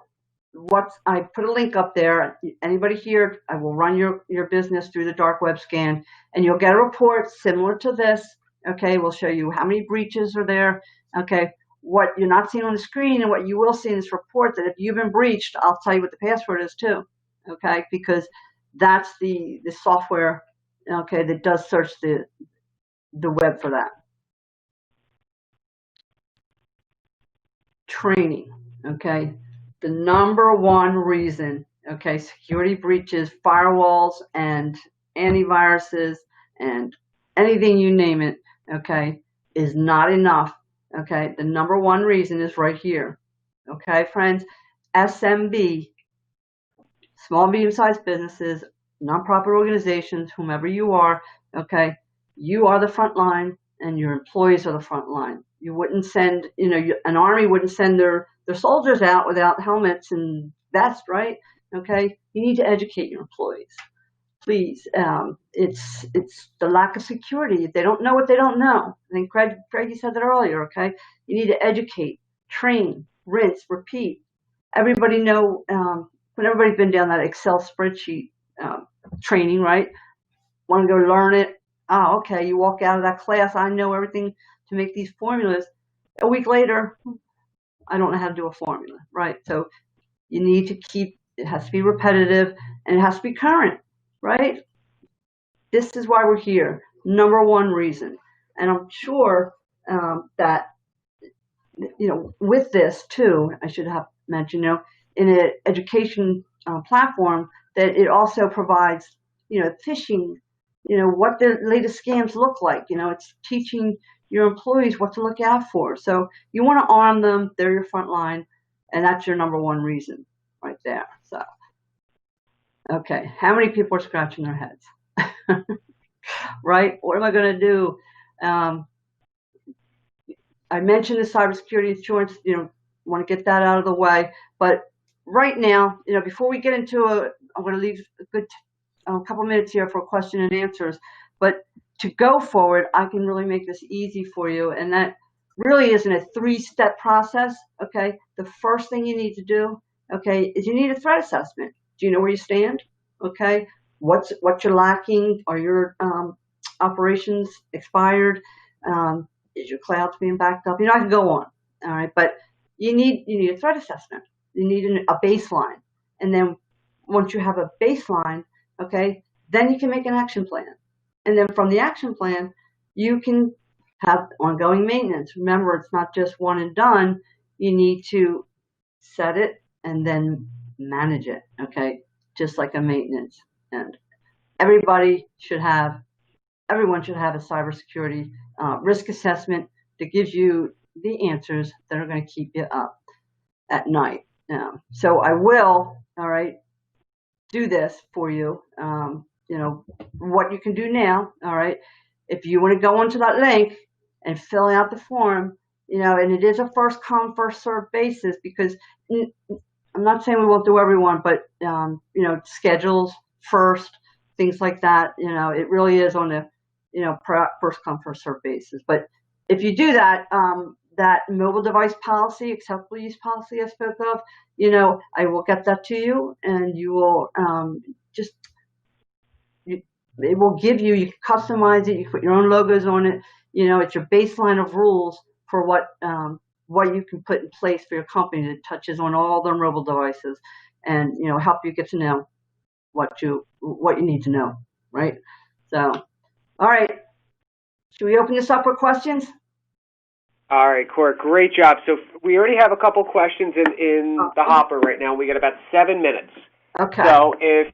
I put a link up there. Anybody here, I will run your business through the dark web scan, and you'll get a report similar to this. Okay, we'll show you how many breaches are there. Okay, what you're not seeing on the screen and what you will see in this report, that if you've been breached, I'll tell you what the password is too. Okay, because that's the software, okay, that does search the web for that. Training, okay, the number one reason, okay, security breaches, firewalls and antiviruses and anything you name it, okay, is not enough. Okay, the number one reason is right here. Okay, friends, SMB, small, medium-sized businesses, nonprofit organizations, whomever you are, okay, you are the front line and your employees are the front line. You wouldn't send, an army wouldn't send their soldiers out without helmets and vests, right? Okay, you need to educate your employees. Please, it's the lack of security. If they don't know what they don't know. I think Craig, you said that earlier, okay? You need to educate, train, rinse, repeat. Everybody know, when everybody's been down that Excel spreadsheet training, right? Want to go learn it? Oh, okay. You walk out of that class, I know everything to make these formulas. A week later, I don't know how to do a formula, right? So you need to keep, it has to be repetitive and it has to be current, right? This is why we're here. Number one reason. And I'm sure that, with this too, I should have mentioned, in an education platform, that it also provides, phishing, what the latest scams look like. It's teaching your employees what to look out for. So you want to arm them. They're your front line, and that's your number one reason right there. So, okay, how many people are scratching their heads? Right? What am I going to do? I mentioned the cybersecurity insurance, want to get that out of the way. But right now, before we get into I'm going to leave a good couple minutes here for question and answers. But to go forward, I can really make this easy for you. And that really isn't a 3-step process, okay? The first thing you need to do, okay, is you need a threat assessment. Do you know where you stand? Okay? What you're lacking? Are your operations expired? Is your clouds being backed up? I can go on, all right? But you need a threat assessment. You need a baseline. And then once you have a baseline, okay, then you can make an action plan. And then from the action plan, you can have ongoing maintenance. Remember, it's not just one and done. You need to set it and then manage it, okay, just like a maintenance. And everyone should have a cybersecurity risk assessment that gives you the answers that are going to keep you up at night. So I will, all right, do this for you. What you can do now, all right, if you want to go onto that link and fill out the form, and it is a first come, first served basis, because I'm not saying we won't do everyone, but, schedules first, things like that, it really is on a, first come, first served basis. But if you do that, that mobile device policy, acceptable use policy I spoke of, I will get that to you, and you will it will give you can customize it, you can put your own logos on it, it's your baseline of rules for what you can put in place for your company that touches on all their mobile devices, and help you get to know what you need to know, right? So, all right, should we open this up for questions? All right, Cora, great job. So we already have a couple questions in the hopper right now. We got about 7 minutes. Okay. So if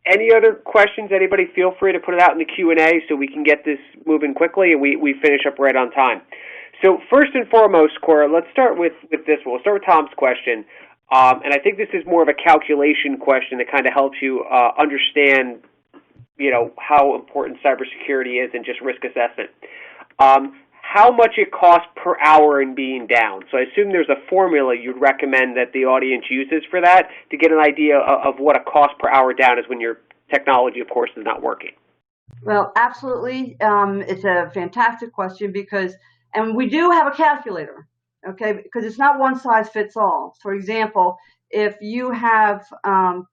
any other questions, anybody, feel free to put it out in the Q&A so we can get this moving quickly and we finish up right on time. So first and foremost, Cora, let's start with this one. We'll start with Tom's question. And I think this is more of a calculation question that kind of helps you understand, how important cybersecurity is and just risk assessment. How much it costs per hour in being down. So I assume there's a formula you'd recommend that the audience uses for that to get an idea of what a cost per hour down is when your technology, of course, is not working. Well, absolutely. It's a fantastic question and we do have a calculator, okay, because it's not one size fits all. For example, if you have 10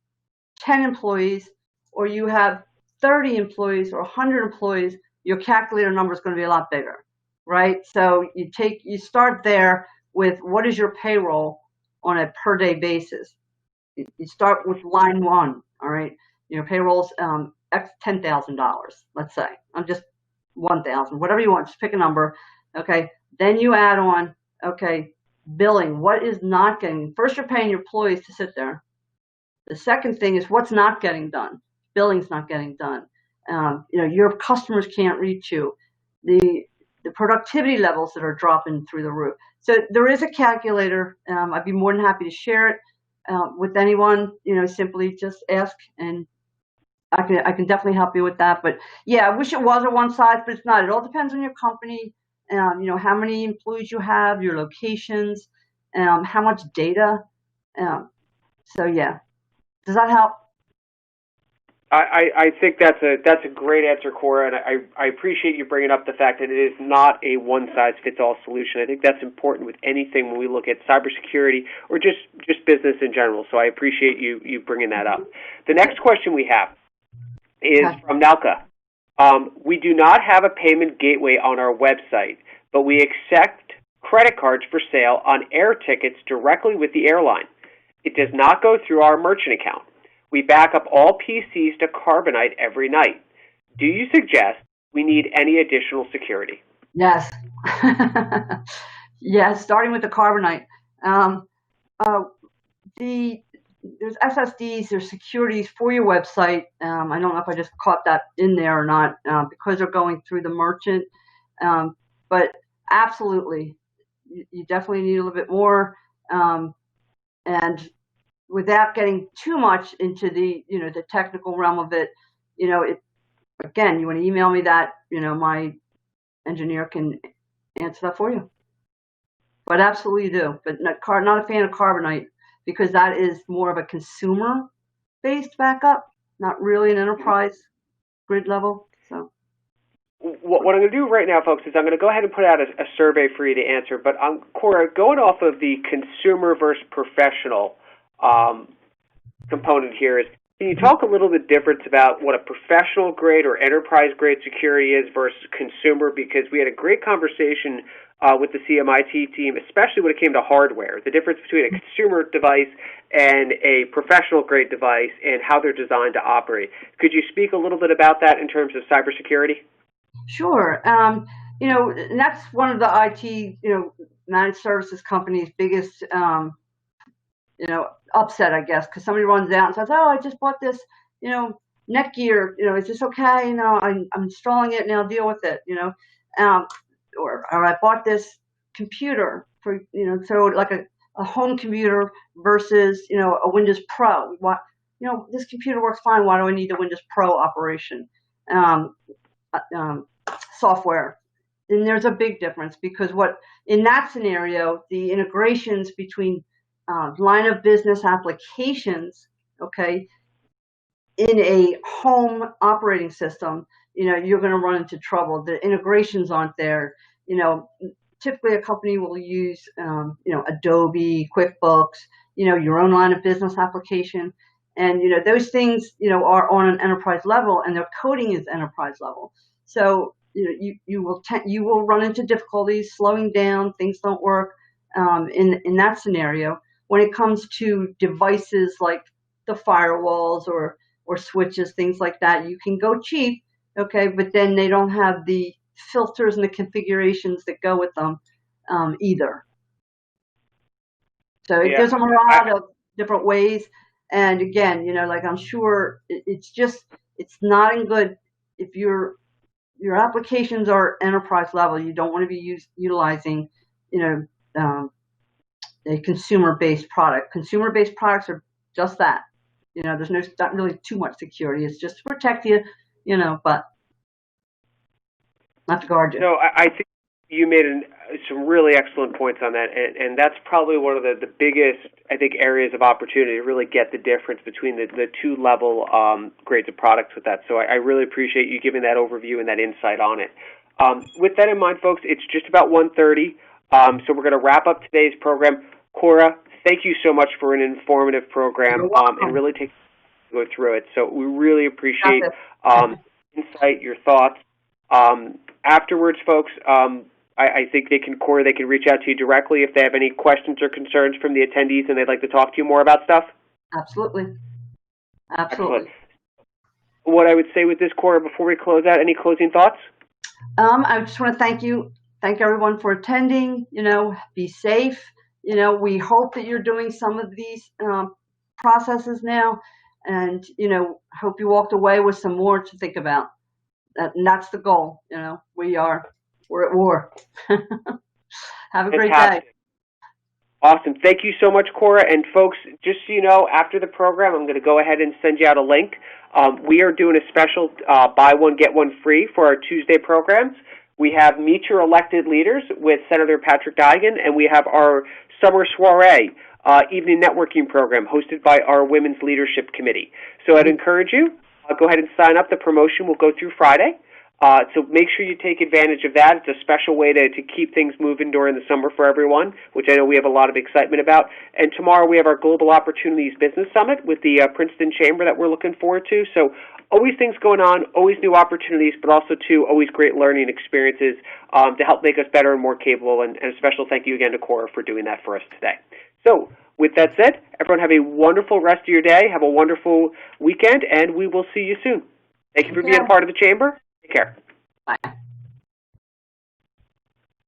employees or you have 30 employees or 100 employees, your calculator number is going to be a lot bigger. Right? So you start there with what is your payroll on a per day basis. You start with line 1, all right? Your payroll's $10,000, let's say. I'm just 1,000, whatever you want, just pick a number, okay? Then you add on, okay, billing. What is not getting, first you're paying your employees to sit there. The second thing is what's not getting done. Billing's not getting done. Your customers can't reach you. The productivity levels that are dropping through the roof. So there is a calculator. I'd be more than happy to share it with anyone. Simply just ask, and I can definitely help you with that. But yeah, I wish it was a one size, but it's not. It all depends on your company. How many employees you have, your locations, how much data. So yeah, does that help? I think that's a great answer, Cora, and I appreciate you bringing up the fact that it is not a one-size-fits-all solution. I think that's important with anything when we look at cybersecurity or just business in general. So I appreciate you bringing that up. The next question we have is from Nalka. We do not have a payment gateway on our website, but we accept credit cards for sale on air tickets directly with the airline. It does not go through our merchant account. We back up all PCs to Carbonite every night. Do you suggest we need any additional security? Yes. Yes, starting with the Carbonite. There's SSDs, there's securities for your website. I don't know if I just caught that in there or not, because they're going through the merchant. But absolutely, you definitely need a little bit more. And without getting too much into the the technical realm of it, again, you want to email me that, my engineer can answer that for you. But absolutely do. But not a fan of Carbonite, because that is more of a consumer-based backup, not really an enterprise grid level. So what I'm going to do right now, folks, is I'm going to go ahead and put out a survey for you to answer. But Cora, going off of the consumer versus professional component here, is can you talk a little bit difference about what a professional grade or enterprise grade security is versus consumer? Because we had a great conversation with the CMIT team, especially when it came to hardware, the difference between a consumer device and a professional grade device and how they're designed to operate. Could you speak a little bit about that in terms of cybersecurity? Sure. And that's one of the IT, managed services companies' biggest upset, I guess, because somebody runs out and says, "Oh, I just bought this, Netgear. Is this okay? I'm installing it and I'll deal with it. Or I bought this computer for, so like a home computer versus, a Windows Pro. This computer works fine. Why do I need the Windows Pro operation software?" And there's a big difference, because in that scenario, the integrations between line of business applications, okay, in a home operating system, you're going to run into trouble. The integrations aren't there. Typically a company will use, Adobe, QuickBooks, your own line of business application. And, those things, are on an enterprise level, and their coding is enterprise level. So, you will run into difficulties slowing down. Things don't work in that scenario. When it comes to devices like the firewalls or switches, things like that, you can go cheap, okay, but then they don't have the filters and the configurations that go with them either. So it gives them a lot of different ways. And again, I'm sure it's not in good if your applications are enterprise level. You don't want to be utilizing, a consumer-based product. Consumer-based products are just that. There's not really too much security. It's just to protect you, but not to guard you. No, I think you made some really excellent points on that, and that's probably one of the biggest, I think, areas of opportunity to really get the difference between the two-level grades of products with that. So I really appreciate you giving that overview and that insight on it. With that in mind, folks, it's just about 1:30, so we're going to wrap up today's program. Cora, thank you so much for an informative program and really take go through it. So we really appreciate insight, your thoughts. Afterwards, folks, I think Cora, they can reach out to you directly if they have any questions or concerns from the attendees and they'd like to talk to you more about stuff. Absolutely. Excellent. What I would say with this, Cora, before we close out, any closing thoughts? I just want to thank everyone for attending. Be safe. We hope that you're doing some of these processes now, and hope you walked away with some more to think about. And that's the goal. We're at war. Have a great day. Awesome. Thank you so much, Cora. And folks, just so you know, after the program, I'm going to go ahead and send you out a link. We are doing a special buy one, get one free for our Tuesday programs. We have Meet Your Elected Leaders with Senator Patrick Digan, and we have our Summer Soiree evening networking program hosted by our Women's Leadership Committee. So I'd encourage you, go ahead and sign up. The promotion will go through Friday. So make sure you take advantage of that. It's a special way to keep things moving during the summer for everyone, which I know we have a lot of excitement about. And tomorrow we have our Global Opportunities Business Summit with the Princeton Chamber that we're looking forward to. So always things going on, always new opportunities, but also, too, always great learning experiences to help make us better and more capable. And a special thank you again to Cora for doing that for us today. So with that said, everyone have a wonderful rest of your day. Have a wonderful weekend, and we will see you soon. Thank you for being part of the Chamber. Take care. Bye.